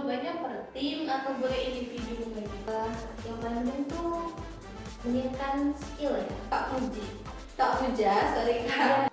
lombanya per tim atau boleh individu lagi? Yang paling penting tuh meningkatkan skill ya. Kak Puja, sorry Kak.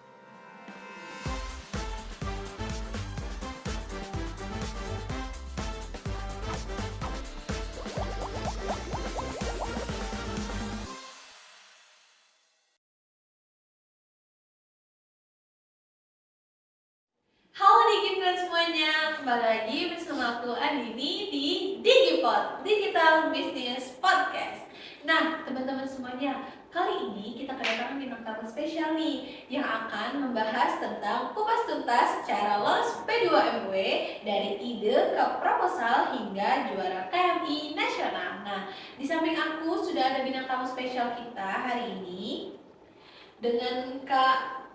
Halo Digipod semuanya, kembali lagi bersama aku Andini di Digipod, Digital Business Podcast. Nah teman-teman semuanya, kali ini kita kedatangan bintang tamu spesial nih yang akan membahas tentang kupas tuntas cara lolos P2MW dari ide ke proposal hingga juara KMI nasional. Nah di samping aku sudah ada bintang tamu spesial kita hari ini dengan Kak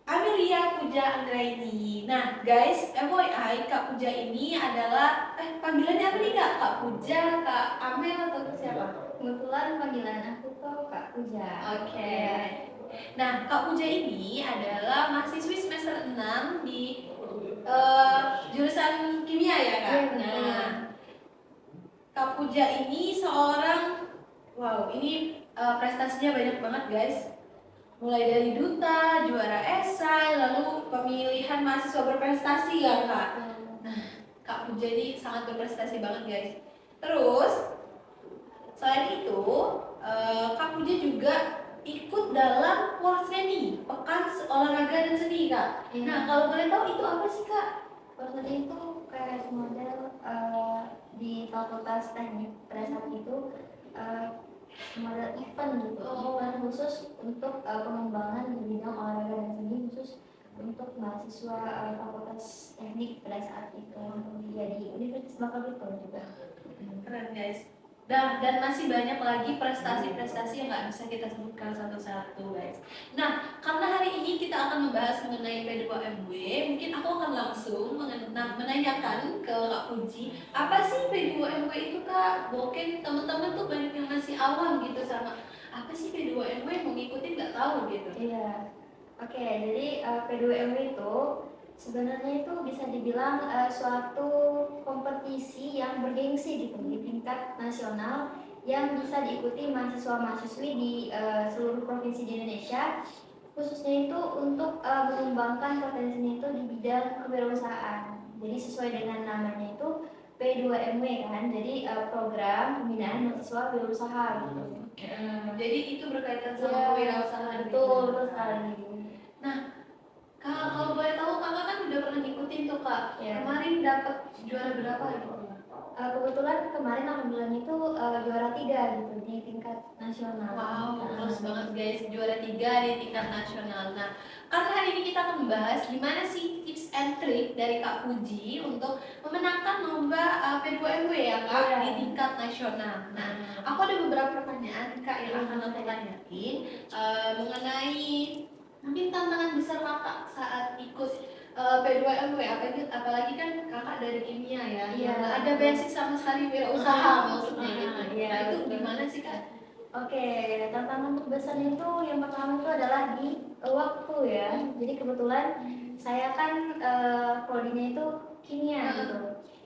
Amelia Puja Anggraini. Nah guys, FYI Kak Puja ini adalah panggilannya apa nih Kak? Kak Puja, Kak Amel atau siapa? Kebetulan panggilan aku tuh Kak Puja. Oke. Nah Kak Puja ini adalah mahasiswi semester 6 di jurusan kimia ya Kak? Iya, betul. Nah Kak Puja ini seorang, wow ini prestasinya banyak banget guys. Mulai dari duta, juara esai, lalu pemilihan mahasiswa berprestasi ya Kak. Nah, Kak Puja ini sangat berprestasi banget guys. Terus, selain itu, Kak Puja juga ikut dalam Porseni, Pekan Olahraga dan Seni Kak. Iya. Nah, kalau boleh tahu itu apa sih Kak? Porseni itu kayak model di Fakultas Teknik pada saat itu model event gitu, event khusus untuk pengembangan di bidang olahraga dan seni khusus untuk mahasiswa Fakultas Teknik pada saat itu ya di Universitas Bangka Belitung juga. Keren guys. Dan masih banyak lagi prestasi-prestasi yang nggak bisa kita sebutkan satu-satu guys. Nah, karena hari ini kita akan membahas mengenai P2MW, mungkin aku akan langsung menanyakan ke Kak Puji, apa sih P2MW itu Kak? Mungkin teman-teman tuh banyak yang masih awam gitu sama apa sih P2MW, mau ngikutin nggak tahu gitu. Iya. Oke, jadi P2MW itu sebenarnya itu bisa dibilang suatu kompetisi yang bergengsi gitu di tingkat nasional yang bisa diikuti mahasiswa-mahasiswi di seluruh provinsi di Indonesia, khususnya itu untuk mengembangkan potensinya itu di bidang kewirausahaan. Jadi sesuai dengan namanya itu P2MW kan, jadi program pembinaan mahasiswa wirausaha gitu. Jadi itu berkaitan sama Iya, kewirausahaan. betul sekali. Nah, Kak, kalau boleh tahu kakak kan udah pernah ngikutin tuh Kak. Iya. Kemarin dapat juara berapa gitu? Kebetulan kemarin alhamdulillah itu juara 3 gitu di tingkat nasional. Wow, bagus banget guys, juara 3 di tingkat nasional. Nah, karena hari ini kita akan membahas gimana sih tips and trick dari Kak Puji untuk memenangkan lomba P2MW ya Kak Iya. di tingkat nasional. Nah, aku ada beberapa pertanyaan Kak yang akan aku tanyain mengenai mungkin tantangan besar kakak saat ikut P2MW, apalagi kan kakak dari kimia ya, Iya. yang nggak ada basic sama sekali wirausaha maksudnya gitu. Iya, Nah itu betul. gimana sih Kak? Oke, tantangan terbesarnya itu yang pertama itu adalah di waktu ya. Jadi kebetulan saya kan prodinya itu kimia gitu.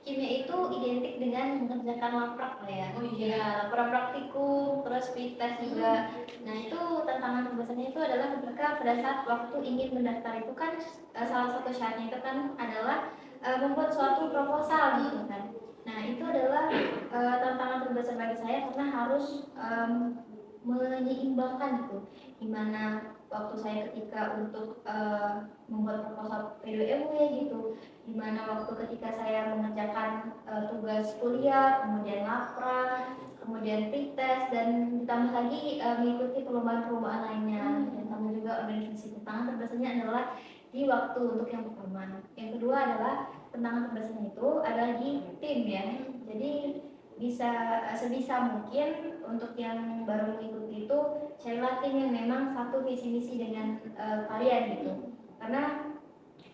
Kimia itu identik dengan mengerjakan laprak lah ya. Oh iya. Ya, laporan praktikum, terus fit test juga. Nah itu tantangan terbesarnya itu adalah ketika pada saat waktu ingin mendaftar itu kan salah satu syaratnya itu kan adalah membuat suatu proposal gitu kan. Nah itu adalah tantangan terbesar bagi saya karena harus menyeimbangkan gitu, dimana waktu saya ketika untuk membuat proposal P2MW gitu, dimana waktu ketika saya mengerjakan tugas kuliah, kemudian lapra, kemudian fit test, dan ditambah lagi mengikuti perlombaan-perlombaan lainnya, dan tambah juga organisasi. Tantangan terbesarnya adalah di waktu untuk yang pertama. Yang kedua adalah tantangan terbesarnya itu adalah di tim ya. Jadi bisa sebisa mungkin untuk yang baru mengikuti itu carilah tim yang memang satu visi misi dengan kalian gitu. Karena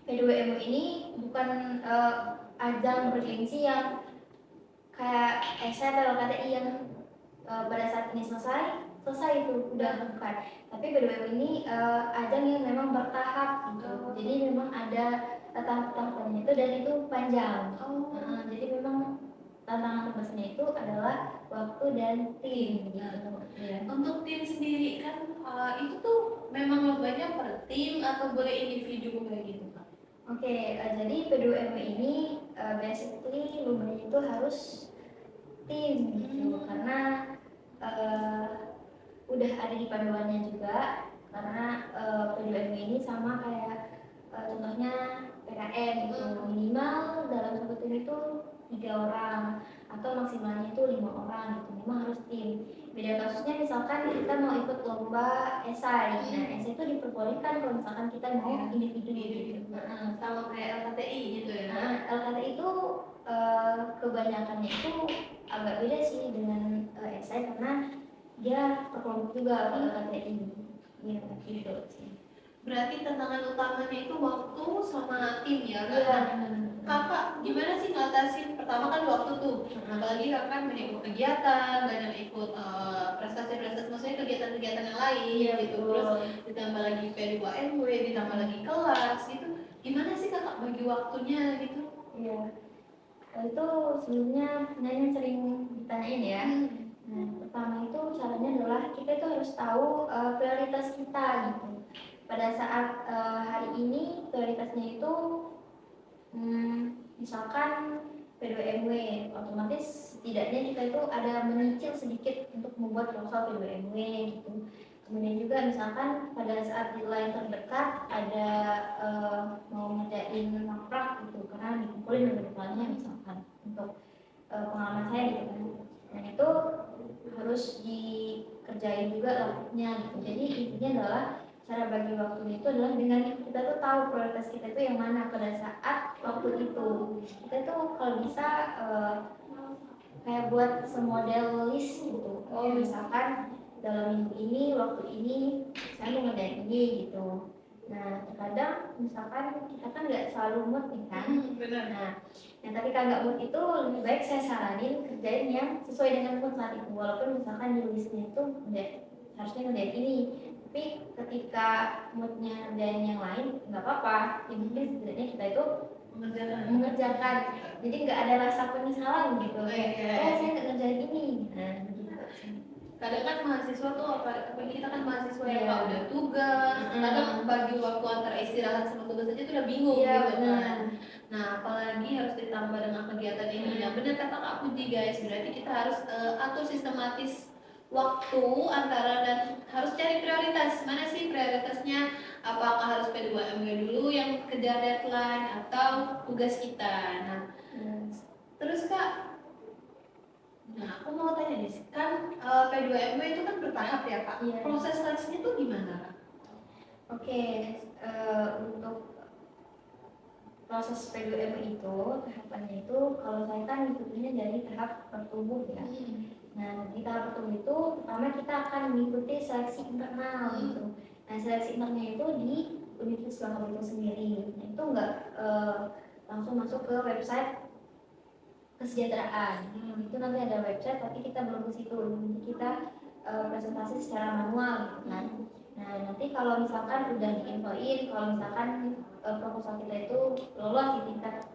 P2MU ini bukan ajang bergengsi yang kayak esai atau KTI yang pada saat ini selesai itu udah, bukan. Tapi P2MU ini ajang yang memang bertahap gitu. Jadi memang ada tahap-tahapannya itu dan itu panjang. Jadi memang tantangan terbesarnya itu adalah waktu dan tim gitu ya. Untuk tim sendiri kan itu tuh memang lombanya per tim atau boleh individu kayak gitu Kak? Oke, jadi P2M ini basically lombanya itu harus tim gitu karena udah ada di panduannya juga karena P2M ini sama kayak contohnya PKN gitu, minimal dalam satu tim itu 3 orang atau maksimalnya itu 5 orang gitu, memang harus tim. Beda kasusnya misalkan kita mau ikut lomba esai, nah esai itu diperbolehkan kalau misalkan kita mau individu gitu. Sama kayak LKTI gitu ya. Nah, LKTI itu kebanyakannya itu agak beda sih dengan esai karena dia berkelompok juga kalau LKTI ya gitu sih. Berarti tantangan utamanya itu waktu sama tim ya Kak? Iya. Kakak gimana sih ngatasin pertama kan waktu tuh, apalagi kakak banyak ikut kegiatan, banyak ikut prestasi-prestasi, maksudnya kegiatan-kegiatan yang lain gitu, terus ditambah lagi P2MW, ditambah lagi kelas gitu, gimana sih kakak bagi waktunya gitu? Iya, itu sebelumnya nanya sering ditanyain ya. Nah, pertama itu caranya adalah kita itu harus tahu prioritas kita gitu. Pada saat hari ini prioritasnya itu misalkan P2MW, otomatis setidaknya kita itu ada menyicil sedikit untuk membuat proposal P2MW gitu. Kemudian juga misalkan pada saat deadline terdekat ada mau ngerjain maprak gitu karena dikumpulin dengan deadline-nya misalkan untuk pengalaman saya gitu kan. Dan itu harus dikerjain juga rapotnya gitu. Jadi intinya adalah cara bagi waktu itu adalah dengan kita tuh tahu prioritas kita itu yang mana pada saat waktu itu. Kita tuh kalau bisa kayak buat semodel list gitu. Oh misalkan dalam minggu ini waktu ini saya mau ngerjain ini gitu. Nah terkadang misalkan kita kan nggak selalu mood nih kan. Benar. Nah yang tadi kan nggak mood itu lebih baik saya saranin kerjain yang sesuai dengan mood saat itu. Walaupun misalkan di listnya itu harusnya ngerjain ini, tapi ketika moodnya ngerjain yang lain nggak apa-apa. Yang penting setidaknya kita itu mengerjakan, jadi nggak ada rasa penyesalan gitu kayak saya nggak ngerjain ini. Nah gitu. Kadang kan mahasiswa tuh apalagi kita kan mahasiswa yang udah tugas, kadang bagi waktu antara istirahat sama tugas aja tuh udah bingung gitu kan. Nah apalagi harus ditambah dengan kegiatan ini. Nah benar kata Kak Puji guys, berarti kita harus atur sistematis waktu antara dan harus cari prioritas. Mana sih prioritasnya? Apakah harus P2MW dulu yang kejar deadline atau tugas kita? Nah terus Kak, nah aku mau tanya nih, kan P2MW itu kan bertahap ya Kak? Iya. Proses seleksinya tuh gimana Kak? Oke, untuk proses P2M itu tahapannya itu kalau saya kan ngikutinnya dari tahap bertumbuh ya. Nah di tahap bertumbuh itu pertama kita akan mengikuti seleksi internal gitu. Nah seleksi internalnya itu di Universitas Bangka itu sendiri. Nah, itu nggak langsung masuk ke website kesejahteraan. Itu nanti ada website tapi kita belum ke situ. Nanti kita presentasi secara manual gitu kan. Nah nanti kalau misalkan udah diinfoin kalau misalkan proposal kita itu lolos di tingkat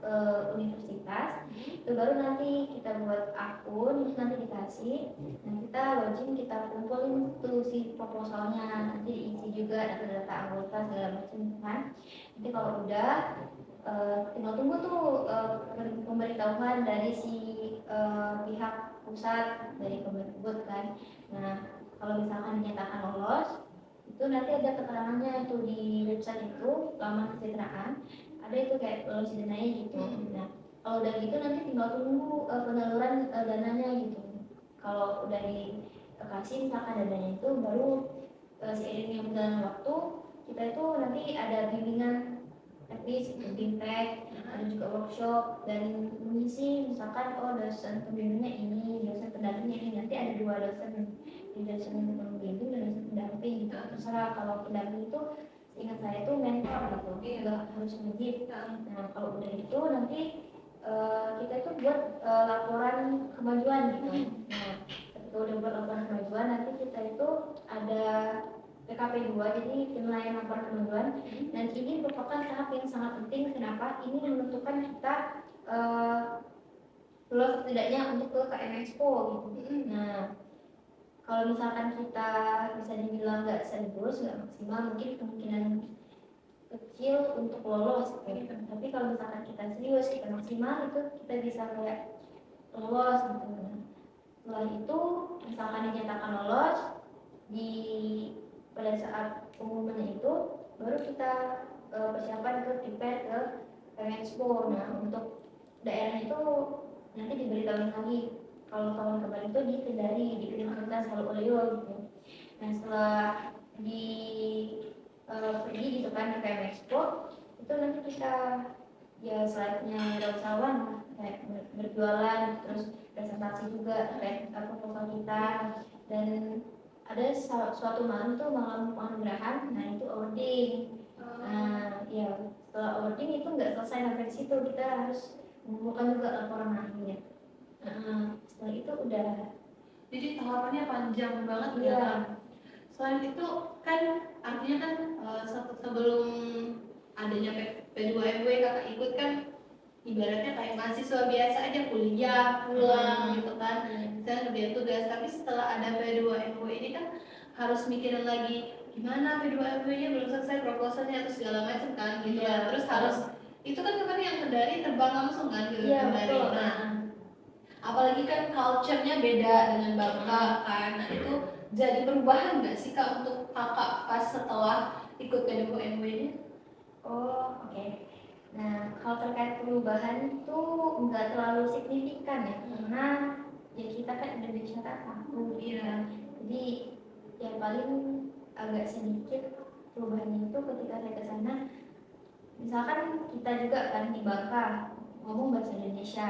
universitas, itu baru nanti kita buat akun, nanti dikasih, dan kita login, kita kumpulin tuh si proposalnya, nanti diisi juga data-data anggota segala macam kan. Nanti kalau udah tinggal tunggu tuh pemberitahuan dari si pihak pusat dari Kemendikbud kan. Nah kalau misalkan dinyatakan lolos, itu nanti ada keterangannya itu di website itu laman kesejahteraan, ada itu kayak lolos dananya gitu. Nah kalau udah gitu nanti tinggal tunggu penyaluran dananya gitu. Kalau udah dikasih misalkan dananya itu baru seiringnya berjalan waktu kita itu nanti ada bimbingan teknis, bimbingan, ada juga workshop dan mengisi misalkan dosen pembimbingnya ini, dosen pendampingnya ini, nanti ada 2 dosen, dosen pembimbing dan dosen pendamping gitu. Terserah, kalau pendamping itu ingat saya itu mentor gitu, nggak harus wajib. Nah kalau udah itu nanti kita itu buat laporan kemajuan gitu. Nah ketika udah buat laporan kemajuan nanti kita itu ada PKP 2, jadi penilaian laporan kemajuan, dan ini merupakan tahap yang sangat penting. Kenapa? Ini menentukan kita lolos setidaknya untuk ke KM Expo gitu. Nah, kalau misalkan kita bisa dibilang nggak serius, nggak maksimal, mungkin kemungkinan kecil untuk lolos gitu. Tapi kalau misalkan kita serius, kita maksimal, itu kita bisa kayak lolos gitu. Setelah itu misalkan dinyatakan lolos, di pada saat pengumuman itu baru kita persiapan ke prepare ke Expo. Nah, untuk daerah itu nanti diberitahuin lagi. Kalau tahun kemarin itu di Kendari, di Universitas Halus gitu. Nah, setelah di pergi di depan di KM Expo itu nanti kita ya selayaknya wirausahawan kayak berjualan, terus presentasi juga terkait proposal kita. Dan ada suatu malam tuh malam penganugerahan, nah itu awarding. Nah ya setelah awarding itu nggak selesai sampai di situ, kita harus mengumpulkan juga laporan akhir. Setelah itu udah, jadi tahapannya panjang banget iya. ya. Selain itu kan artinya kan sebelum adanya P2MW kakak ikut kan ibaratnya kayak mahasiswa biasa aja, kuliah pulang gitu kan, dan kerja tugas. Tapi setelah ada P2MW ini kan harus mikirin lagi gimana P2MW-nya belum selesai proposalnya atau segala macam kan gitu. Terus harus itu kan kemarin yang Kendari terbang langsung kan ke Kendari. Nah, apalagi kan culture-nya beda dengan Bangka kan. Nah, itu jadi perubahan nggak sih kak untuk kakak pas setelah ikut P2MW-nya? Oke. Nah, kalau terkait perubahan itu nggak terlalu signifikan ya, karena ya kita kan Indonesia kan satu, ya. Jadi yang paling agak sedikit perubahannya itu ketika saya ke sana, misalkan kita juga kan di Bangka ngomong bahasa Indonesia,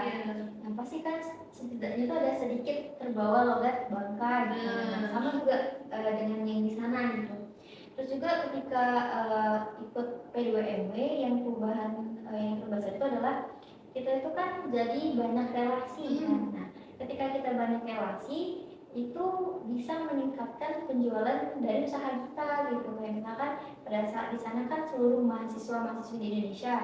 nah pasti kan setidaknya itu ada sedikit terbawa logat Bangka gitu. Nah, sama juga dengan yang di sana gitu. Terus juga ketika ikut P2MW yang perubahan yang terbesar itu adalah kita itu kan jadi banyak relasi kan. Nah, ketika kita banyak relasi itu bisa meningkatkan penjualan dari usaha kita gitu. Kayak misalkan pada saat di sana kan seluruh mahasiswa di Indonesia.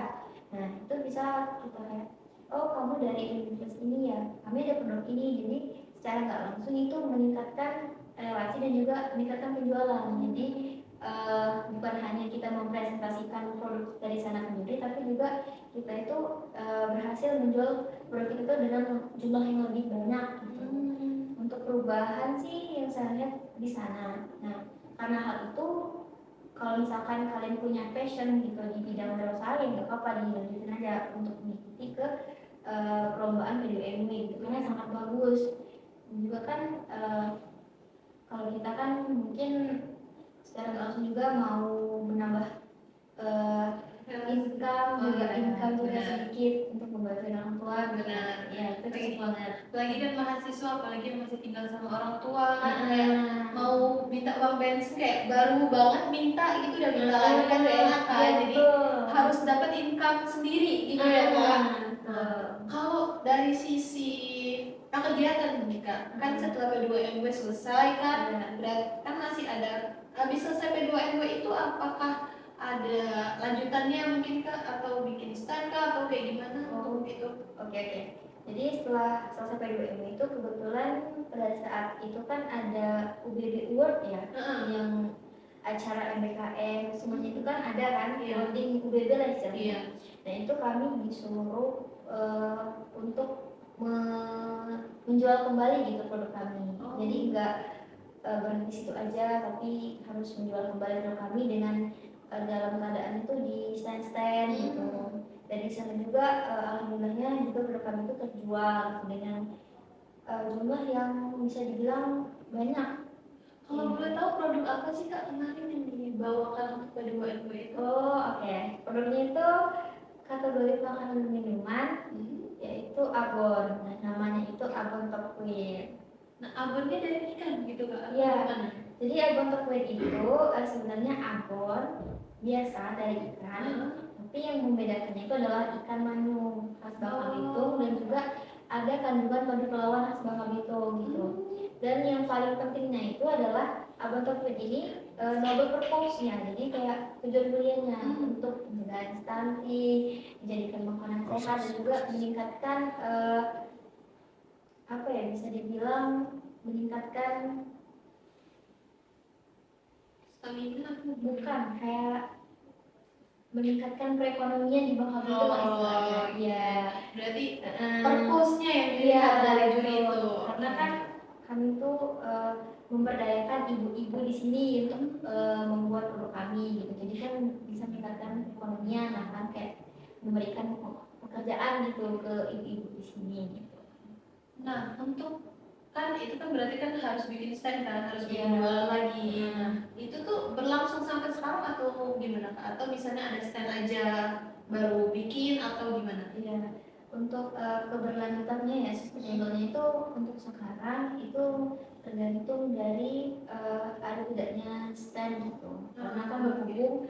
Nah, itu bisa kita kayak, oh kamu dari universitas ini ya, kami ada produk ini. Jadi secara nggak langsung itu meningkatkan relasi dan juga meningkatkan penjualan. Jadi bukan hanya kita mempresentasikan produk dari sana sendiri, tapi juga kita itu berhasil menjual produk itu dengan jumlah yang lebih banyak gitu. Untuk perubahan sih yang saya lihat di sana. Nah, karena hal itu kalau misalkan kalian punya passion gitu di bidang wirausaha ya nggak apa-apa, dilanjutin aja untuk mengikuti ke perlombaan P2MW gitu, karena sangat bagus. Dan juga kan kalau kita kan mungkin secara langsung juga mau menambah income juga sedikit untuk membantu orang tua. Benar. Ya itu cocok banget. Lagi kan mahasiswa, apalagi masih tinggal sama orang tua kan, kayak mau minta uang bensin kayak baru banget minta gitu udah minta lagi kan gak enak kan. Jadi harus dapat income sendiri gitu ya kak. Kalau dari sisi kegiatan nih kak, kan setelah P2MW selesai kan, berarti kan masih ada, habis selesai P2MW itu apakah ada lanjutannya mungkin kak, atau bikin stand kak, atau kayak gimana untuk itu? Oke. Jadi setelah selesai P2MW itu kebetulan pada saat itu kan ada UBB Award ya, yang acara MBKM semuanya itu kan ada kan, voting UBB lah istilahnya. Nah itu kami disuruh untuk menjual kembali gitu produk kami. Jadi enggak berhenti situ aja, tapi harus menjual kembali produk kami dengan dalam keadaan itu di stand gitu. Dan di sana juga alhamdulillahnya juga produk kami itu terjual dengan jumlah yang bisa dibilang banyak. Kalau boleh tahu produk apa sih kak kemarin yang dibawakan untuk P2MW itu? Oke. Produknya itu kategori makanan dan minuman, yaitu abon. Nah, namanya itu abon tokwir. Nah, abonnya dari ikan gitu kak? Iya. Jadi abon tokwir itu sebenarnya abon biasa dari ikan, tapi yang membedakannya itu adalah ikan manyung khas Bangka Belitung dan juga ada kandungan madu kelawar khas Bangka Belitung gitu. Dan yang paling pentingnya itu adalah abon tokwir ini noble purpose-nya, jadi kayak tujuan mulianya untuk mencegah stunting, dijadikan makanan sehat dan juga meningkatkan apa ya, bisa dibilang meningkatkan, Stamina bukan, kayak meningkatkan perekonomian di Bangka Belitung lah istilahnya. Iya. Berarti Heeh. purpose-nya yang Iya, dilihat dari juri betul. itu. Karena kan kami tuh memberdayakan ibu-ibu di sini untuk membuat produk kami gitu. Jadi kan bisa meningkatkan perekonomian, nah kan kayak memberikan pekerjaan gitu ke ibu-ibu di sini gitu. Nah, untuk kan itu kan berarti kan harus bikin stand kan, harus bikin Iya. jualan lagi. Nah, itu tuh berlangsung sampai sekarang atau gimana Kak? Atau misalnya ada stand aja baru bikin atau gimana? Iya. Untuk keberlanjutannya ya, sustainable-nya itu untuk sekarang itu tergantung dari ada tidaknya stand gitu. Karena kan berhubung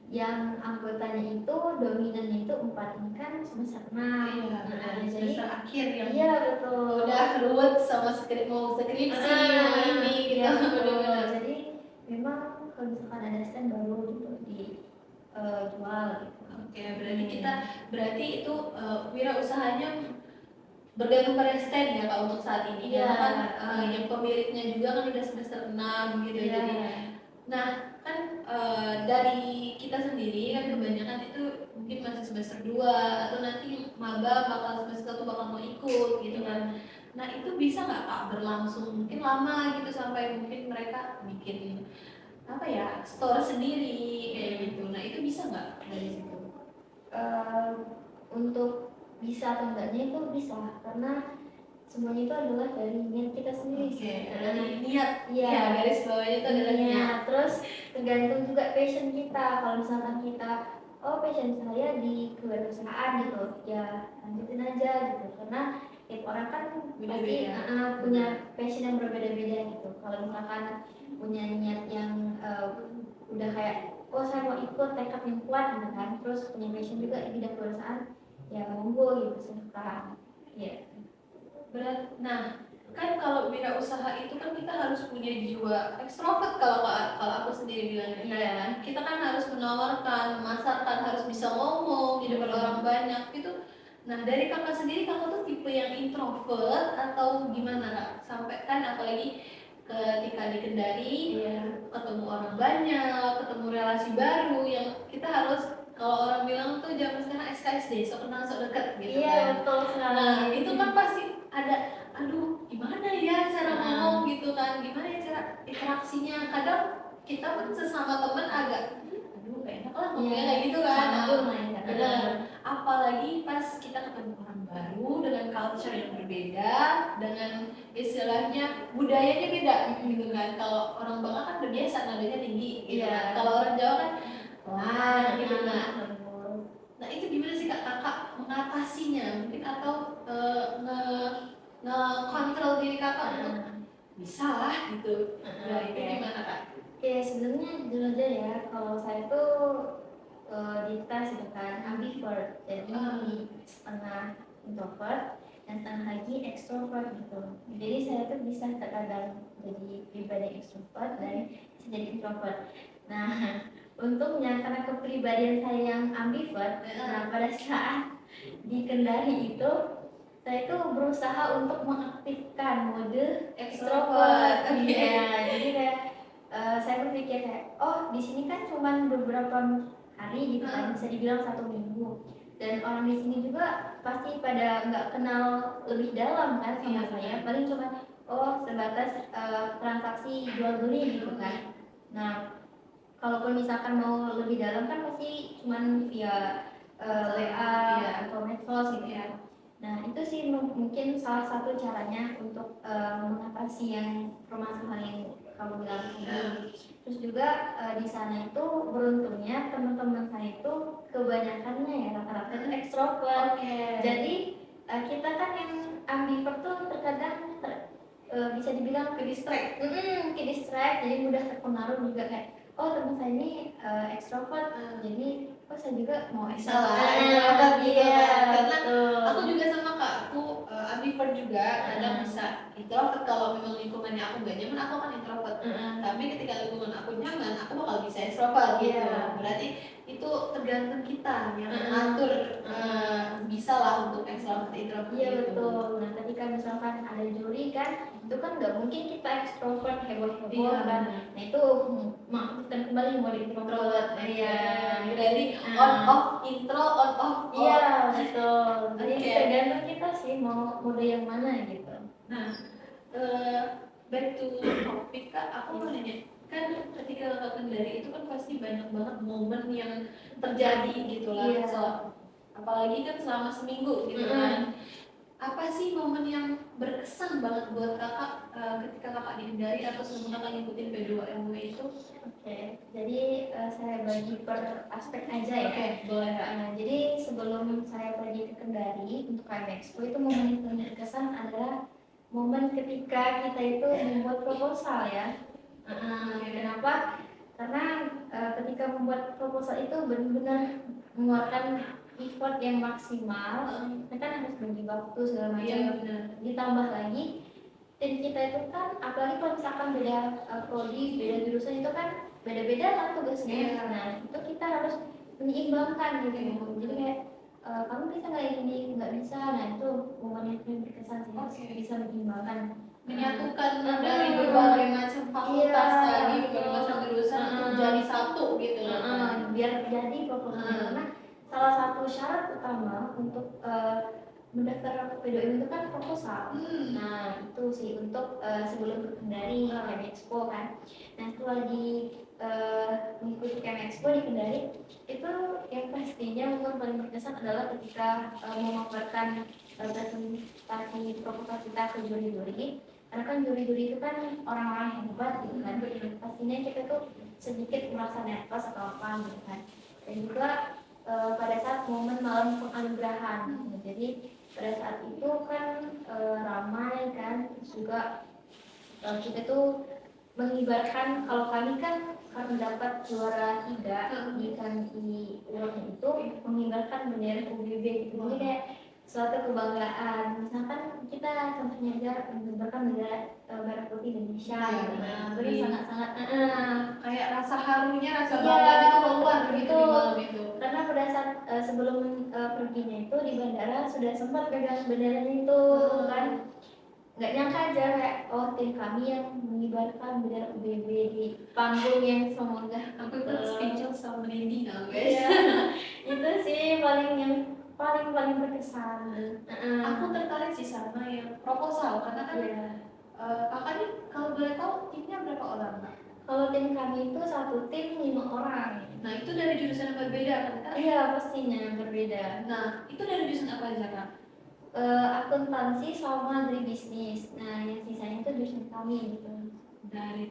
yang anggotanya itu dominannya itu 4 ini kan semester 6. Iya, Nah, jadi jadi semester akhir yang iya betul. udah ruwet sama mau skripsi mau ini gitu. Iya betul. Bener-bener. Jadi memang kalau misalkan ada stand baru gitu di jual gitu. Oke, berarti itu wirausahanya bergantung pada stand ya Kak untuk saat ini. Iya. Karena kan yang pemiliknya juga kan udah semester 6 gitu. Iya. Jadi nah kan dari kita sendiri kan kebanyakan itu mungkin masih semester 2 atau nanti maba bakal semester 1 bakal mau ikut gitu kan. Nah itu bisa nggak Kak berlangsung mungkin lama gitu sampai mungkin mereka bikin apa ya store sendiri kayak gitu. Nah itu bisa nggak dari situ? Untuk bisa atau enggaknya itu bisa, karena semuanya itu adalah dari niat kita sendiri. Oke, Dari niat. Iya. Ya, garis bawahnya itu adalah niat. Iya, terus tergantung juga passion kita. Kalau misalkan kita, oh passion saya di kewirausahaan gitu, ya lanjutin aja gitu. Karena tiap orang kan pasti Beda-beda. punya passion yang berbeda-beda gitu. Kalau misalkan punya niat yang udah kayak, oh saya mau ikut, tekad yang kuat gitu kan, terus punya passion juga di bidang kewirausahaan, ya monggo gitu, silahkan. Iya. Nah, kan kalau wirausaha itu kan kita harus punya jiwa ekstrovert kalau aku sendiri bilangnya. Iya. Kita kan harus menawarkan, memasarkan, harus bisa ngomong di depan orang banyak gitu. Nah, dari kakak sendiri, kakak tuh tipe yang introvert atau gimana Kak? Sampai kan apalagi ketika di Kendari, ketemu orang banyak, ketemu relasi baru yang kita harus, kalau orang bilang tuh zaman sekarang SKSD, sok kenal sok deket gitu Iya, kan. betul sekali. Nah, itu kan pasti ada, aduh gimana ya cara ngomong gitu kan, gimana ya cara interaksinya. Kadang kita pun sesama teman agak, aduh gak enak lah ngomongnya kayak gitu kan. Benar. Apalagi pas kita ketemu orang baru dengan culture yang berbeda, dengan istilahnya budayanya beda gitu kan. Kalau orang Bangka kan udah biasa nadanya tinggi gitu kan. Kalau orang Jawa kan pelan gitu kan. Nah itu gimana sih Kak, kakak mengatasinya mungkin atau nge-control diri kakak untuk bisa lah gitu. Nah itu gimana Kak? Oke, sebenarnya jujur aja ya, kalau saya tuh dites gitu kan, ambivert, jadi setengah introvert dan setengah lagi extrovert gitu. Jadi saya tuh bisa terkadang jadi pribadi extrovert dan bisa jadi introvert. Nah, untungnya karena kepribadian saya yang ambivert, nah pada saat di Kendari itu saya itu berusaha untuk mengaktifkan mode extrovert. Iya, jadi kayak saya berpikir kayak, oh di sini kan cuma beberapa hari gitu kan, bisa dibilang 1 minggu, dan orang di sini juga pasti pada nggak kenal lebih dalam kan sama saya, paling cuma oh sebatas transaksi jual beli gitu kan. Nah kalaupun misalkan mau lebih dalam kan pasti cuman via WA atau medsos gitu ya. Nah itu sih mungkin salah satu caranya untuk mengatasi yang permasalahan yang kamu bilang tadi. Terus juga di sana itu beruntungnya teman-teman saya itu kebanyakannya ya rata-rata itu ekstrovert. Jadi kita kan yang ambivert tuh terkadang bisa dibilang ke distract, jadi mudah terpengaruh juga kayak, oh teman saya ini ekstrovert, jadi oh saya juga mau Salah, ekstrovert. Iya, karena aku juga sama Kak, aku ambivert juga, kadang bisa introvert kalau memang lingkungannya aku gak nyaman, aku akan introvert. Tapi ketika lingkungan aku nyaman, aku bakal bisa extrovert gitu. Berarti itu tergantung kita yang mengatur, bisa lah untuk selama introvert Iya itu. betul. Nah ketika misalkan ada juri kan, itu kan nggak mungkin kita ekstrovert heboh-heboh Iya, kan. benar. Nah itu maksudkan kembali mau di introvert. Introvert, Iya. berarti on off intro, on off Iya off. betul. Jadi Oke. tergantung kita sih mau mode yang mana gitu. Nah, back to topik Kak, aku mau nanya, kan ketika Kakak kendari itu kan pasti banyak banget momen yang terjadi gitu lah. Iya. Apalagi kan selama seminggu gitu kan. Apa sih momen yang berkesan banget buat Kakak ketika Kakak di Kendari atau sebelum Kakak ngikutin P2MW itu? Oke, jadi saya bagi per aspek aja ya. Oke, boleh Kak. Jadi sebelum saya pergi ke Kendari untuk KM Expo itu momen yang paling berkesan adalah momen ketika kita itu membuat proposal ya. Kenapa? Karena ketika membuat proposal itu benar-benar mengeluarkan effort yang maksimal. Kita kan harus bagi waktu segala macam. Iya, benar. Ditambah lagi tim kita itu kan, apalagi kalau misalkan beda prodi, beda jurusan itu kan beda-beda lah tugasnya. Iya. Nah itu kita harus menyeimbangkan gitu. Jadi kayak kamu bisa nggak ini, nggak bisa. Nah itu momen yang paling berkesan sih, harus bisa menyeimbangkan, Menyatukan dari berbagai macam fakultas tadi, berbagai macam jurusan untuk jadi satu gitu loh. biar jadi proposalnya. Karena salah satu syarat utama untuk mendaftar P2M itu kan proposal. Nah itu sih untuk sebelum berkendari KM Expo kan. Nah setelah mengikuti KM Expo di Kendari itu yang pastinya momen paling berkesan adalah ketika memaparkan presentasi proposal kita ke juri-juri. Karena kan juri-juri itu kan orang-orang yang hebat gitu kan. Pastinya kita tuh sedikit merasa nervous atau apa gitu kan. Dan juga pada saat momen malam penganugerahan. Jadi pada saat itu kan ramai kan, terus juga kita tuh mengibarkan, kalau kami kan karena dapat juara 3 di awardnya itu mengibarkan bendera UBB gitu. Jadi kayak suatu kebanggaan. Misalkan kita contohnya aja mengibarkan bendera merah putih Indonesia. Terus sangat-sangat kayak rasa harunya, rasa bangga itu keluar gitu di malam itu. Karena pada saat sebelum perginya itu di bandara sudah sempat pegang benderanya itu kan, nggak nyangka aja kayak tim kami yang mengibarkan bendera UBB di panggung yang semoga Aku ikut speechless sama Nindi guys. Iya, itu sih paling berkesan. Aku tertarik sih sama yang proposal karena kan kakak nih kalau boleh tahu timnya berapa orang Kak? Kalau tim kami itu satu tim 5 orang. Nah itu dari jurusan yang berbeda kan Kak? Iya pastinya berbeda. Nah itu dari jurusan apa aja Kak? Akuntansi sama dari bisnis. Nah yang sisanya itu jurusan kami gitu. Dari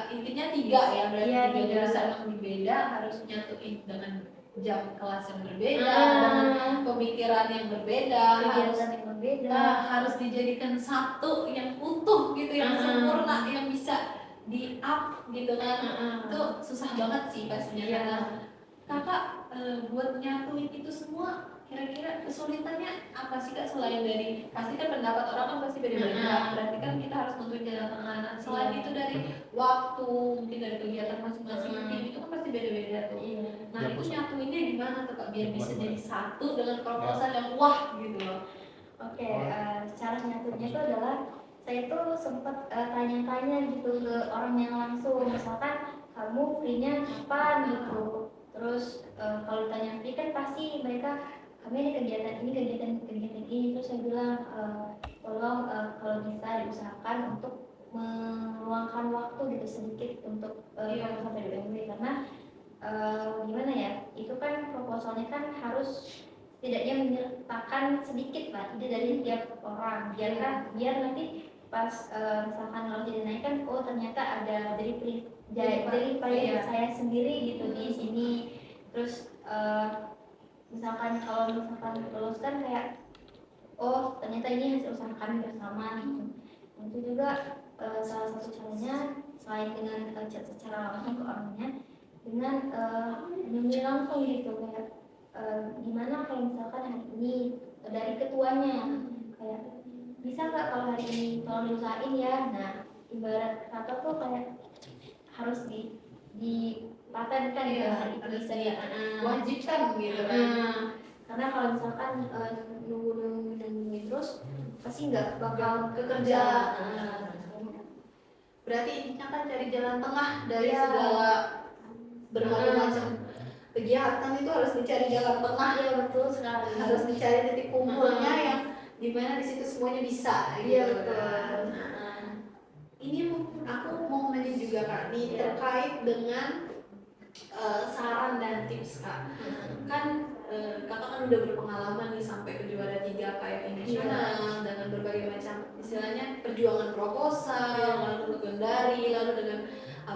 intinya tiga ya, berarti Iya, tiga jurusan yang berbeda harus nyatuin dengan jam kelas yang berbeda, dengan pemikiran yang berbeda, kegiatan yang berbeda, harus dijadikan satu yang utuh gitu, yang sempurna, yang bisa di up gitu kan. Itu susah banget sih pastinya. Karena kakak buat nyatuin itu semua, kira-kira kesulitannya apa sih Kak, selain dari pasti kan pendapat orang kan pasti beda-beda, berarti kan kita harus nentuin jalan tengah. Nah, selain itu dari waktu, mungkin dari kegiatan masing-masing tim itu kan pasti beda-beda tuh. Nah itu nyatuinnya gimana tuh Kak biar bisa jadi satu dengan proposal yang wah gitu loh. Oke, cara nyatunya itu adalah saya tuh sempat tanya-tanya gitu ke orang yang langsung, misalkan kamu free-nya kapan gitu. Terus kalau tanya free kan pasti mereka kami ada kegiatan ini, terus saya bilang tolong kalau bisa diusahakan untuk meluangkan waktu gitu sedikit untuk proposal P2MW, karena gimana ya, itu kan proposalnya kan harus setidaknya menyertakan sedikit lah ide dari tiap orang, biar nanti pas misalkan kalau jadi naik kan, oh ternyata ada dari saya sendiri gitu di sini. Terus misalkan kalau lulus kan kayak oh ternyata ini hasil usaha kami bersama gitu. Itu juga salah satu caranya selain dengan chat secara langsung ke orangnya, dengan menemui langsung gitu, kayak gimana kalau misalkan hari ini dari ketuanya kayak bisa nggak kalau hari ini tolong diusahain ya. Nah ibarat kata tuh kayak harus dipatenkan ya, harus bisa wajibkan gitu kan. Karena kalau misalkan nunggu pasti nggak bakal ke kerja. Nah, Berarti intinya kan cari jalan tengah dari Iya. segala berbagai macam kegiatan itu harus dicari jalan tengah. Iya betul sekali. Harus dicari titik kumpulnya yang dimana di situ semuanya bisa. Iya gitu betul. kan. Ini aku mau nanya juga Kak, nih Iya. terkait dengan saran dan tips Kak. Kan kakak kan udah berpengalaman nih sampai ke juara 3 KMI nasional dengan berbagai macam istilahnya perjuangan proposal, lalu legendari, lalu dengan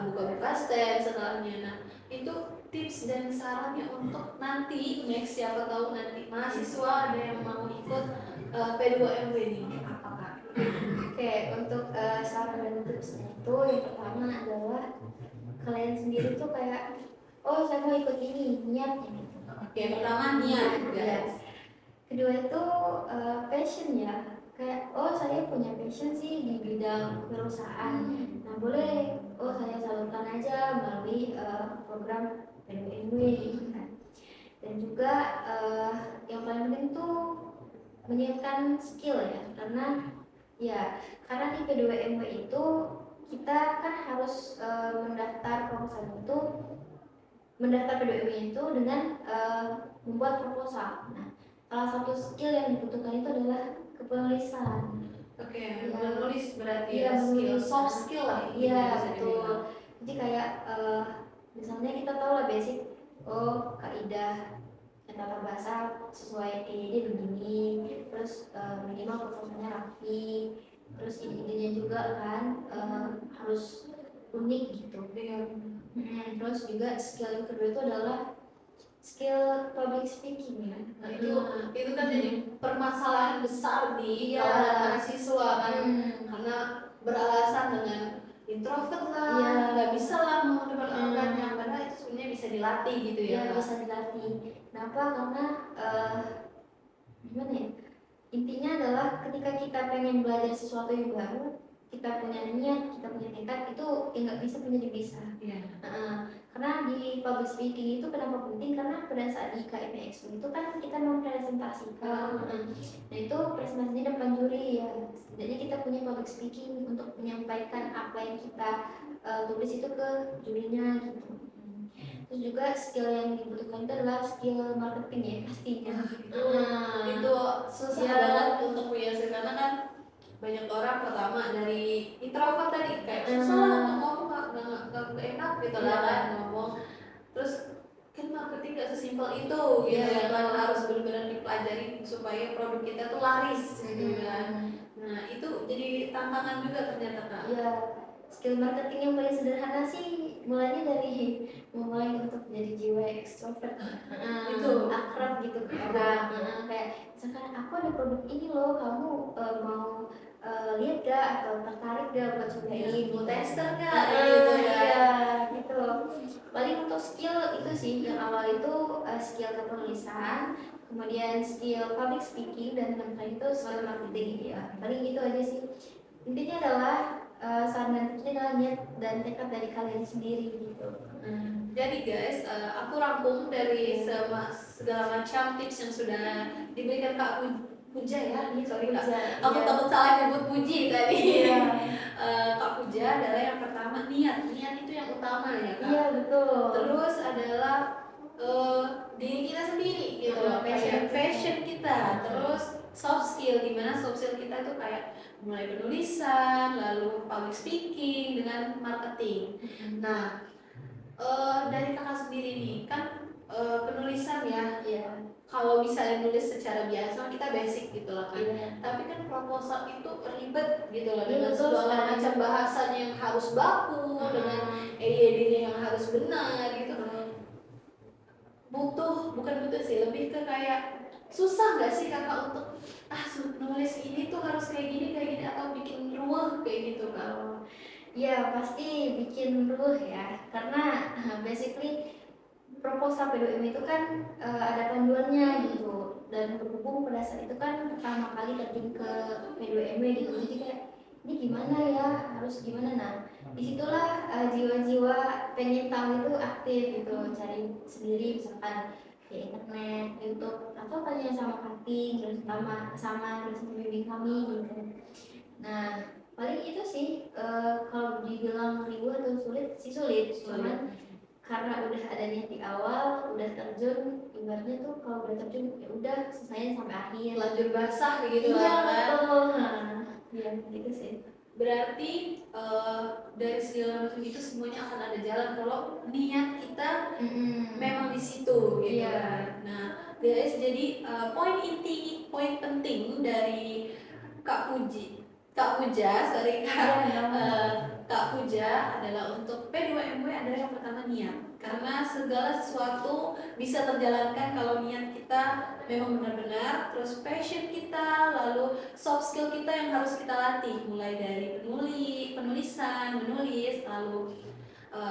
buka-buka stand setelahnya. Nah itu tips dan sarannya untuk nanti next, siapa tahu nanti mahasiswa ada yang mau ikut P2MW nih, apa Kak? Oke, untuk saran dan tipsnya itu yang pertama adalah kalian sendiri tuh kayak, oh saya mau ikut ini, niatnya gitu. Oke, pertama niat guys. Kedua itu passion ya, kayak oh saya punya passion sih di bidang perusahaan. Nah boleh, oh saya salurkan aja melalui program PDMW gitu kan. Dan juga yang paling penting tuh menyiapkan skill ya, karena di P2MW itu kita kan harus mendaftar P2MW itu dengan membuat proposal. Nah, salah satu skill yang dibutuhkan itu adalah kepenulisan. Oke, Ya. menulis berarti Iya, ya, skill, menulis. soft skill lah. Iya, bisa betul. dibilang. Jadi kayak misalnya kita tahu lah basic, oh kaidah tata bahasa sesuai EYD begini, terus minimal proposalnya rapi, terus ide-idenya juga kan harus unik gitu. Terus juga skill yang kedua itu adalah skill public speaking ya. Nah, itu kan jadi permasalahan besar nih Iya. kalangan mahasiswa kan, karena beralasan dengan introvert lah, Iya. nggak bisa lah mau depan yang padahal itu sebenarnya bisa dilatih gitu ya. Iya, bisa dilatih. Kenapa? Karena gimana ya? Intinya adalah ketika kita pengen belajar sesuatu yang baru, kita punya niat, kita punya tekad, itu nggak bisa menjadi bisa. Iya. Karena di public speaking itu kenapa penting? Karena pada saat di KMI Expo itu kan kita mempresentasikan. Nah itu presentasinya depan juri ya. Setidaknya kita punya public speaking untuk menyampaikan apa yang kita tulis itu ke jurinya gitu. Terus juga skill yang dibutuhkan itu adalah skill marketing ya pastinya. Itu susah banget untuk punya skill, karena kan banyak orang pertama dari introvert tadi kayak susah lah untuk ngomong, nggak enak gitu lah kan ngomong. Terus kan marketing nggak sesimpel itu gitu ya kan, harus benar-benar dipelajari supaya produk kita tuh laris gitu kan. Nah itu jadi tantangan juga ternyata Kak. Iya, skill marketing yang paling sederhana sih mulainya dari memulai untuk jadi jiwa ekstrovert. Itu akrab gitu ke orang. Kayak misalkan aku ada produk ini loh, kamu mau lihat gak atau tertarik gak buat cobain? mau tester Kak gitu ya. Iya, gitu. Paling untuk skill itu sih yang awal itu skill kepenulisan, kemudian skill public speaking, dan yang terakhir itu skill marketing ya. Paling itu aja sih. Intinya adalah saran dan tipsnya adalah niat dan tekad dari kalian sendiri gitu. Jadi guys, aku rangkum dari segala macam tips yang sudah diberikan Kak Puja ya. Sorry Kak, aku takut salah nyebut Puji tadi. Kak Puja adalah yang pertama niat itu yang utama ya Kak. Iya betul. Terus adalah diri kita sendiri gitu loh, passion kita. Terus soft skill, dimana soft skill kita tuh kayak mulai penulisan, lalu public speaking dengan marketing. Nah dari kakak sendiri nih kan penulisan ya. Kalau misalnya nulis secara biasa kita basic gitu lah kan. Tapi kan proposal itu ribet gitu loh, dengan segala macam bahasanya yang harus baku, dengan EYD-nya yang harus benar gitu. Bukan butuh sih, lebih ke kayak susah nggak sih kakak untuk nulis ini tuh harus kayak gini atau bikin ruwet kayak gitu kan? Ya pasti bikin ruh ya, karena basically proposal P2M itu kan ada panduannya gitu, dan berhubung pada saat itu kan pertama kali terjun ke P2M gitu, jadi kayak ini gimana ya, harus gimana. Nah disitulah jiwa-jiwa pengen tahu itu aktif gitu, cari sendiri misalkan kayak internet, YouTube, atau tanya sama cutting, terus sama terus pembimbing kami gitu. Nah, paling itu sih kalau dibilang ribet atau sulit sih sulit, cuman karena udah ada niat di awal, udah terjun, ibaratnya tuh kalau udah terjun ya udah selesaiin sampai akhir. Lanjut basah begitu Iya lah kan. betul, nah, ya gitu sih. Berarti dari segala macam itu semuanya akan ada jalan kalau niat kita memang di situ gitu Iya. kan. Nah, guys, jadi poin penting dari Kak Puja, sorry Kak, Kak Puja adalah untuk P2MW adalah yang pertama niat. Karena segala sesuatu bisa terjalankan kalau niat kita memang benar-benar, terus passion kita, lalu soft skill kita yang harus kita latih, mulai dari penulisan, menulis, lalu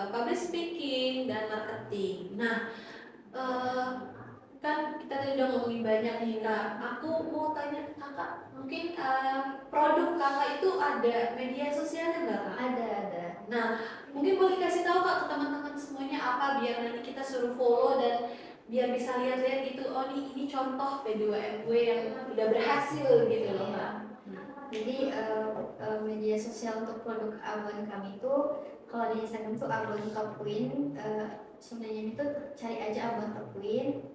public speaking dan marketing. Nah, kan kita tadi udah ngomongin banyak nih Kak. Aku mau tanya ke Kakak, mungkin produk Kakak itu ada media sosialnya nggak Kak? Ada. Nah, mungkin boleh kasih tahu Kak ke teman-teman semuanya apa biar nanti kita suruh follow dan biar bisa lihat-lihat gitu, oh ini contoh P2MW yang udah berhasil gitu loh Kak. Jadi media sosial untuk produk abon kami itu kalau di Instagram itu abon top queen, sebenarnya itu cari aja abon top queen.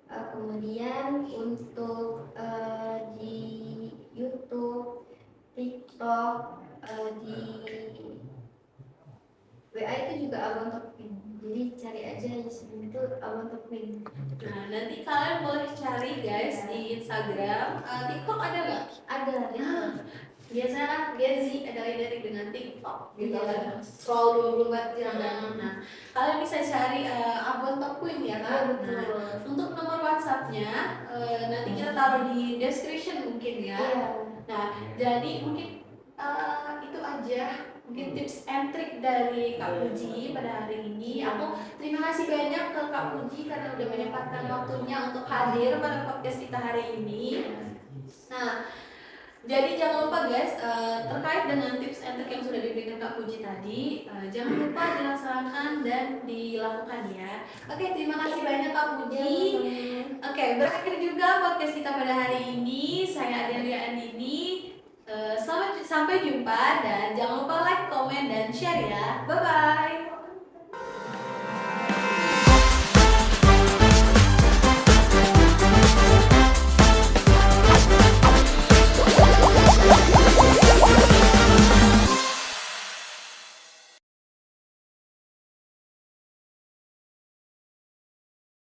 Kemudian untuk di YouTube, TikTok, di WA itu juga abon top queen. Jadi cari aja Instagram itu abon top queen. Nah, nanti kalian boleh cari guys di Instagram. TikTok ada nggak? Ada. Biasanya kan Gezi ada identik dengan TikTok gitu Iya. kan, scroll 24 jam. Nah, kalian bisa cari Abon Top Queen ya kan. Betul. Nah, untuk nomor WhatsApp-nya nanti kita taruh di description mungkin ya. Iya. Nah, jadi mungkin itu aja mungkin tips and trick dari Kak Puji pada hari ini. Aku terima kasih banyak ke Kak Puji karena udah menyempatkan waktunya untuk hadir pada podcast kita hari ini. Nah, jadi jangan lupa guys, terkait dengan tips and trick yang sudah diberikan Kak Puji tadi, jangan lupa dilaksanakan dan dilakukan ya. Oke, terima kasih banyak Kak Puji. Oke, berakhir juga podcast kita pada hari ini. Saya Adelia Andini. Sampai jumpa dan jangan lupa like, komen, dan share ya. Bye-bye.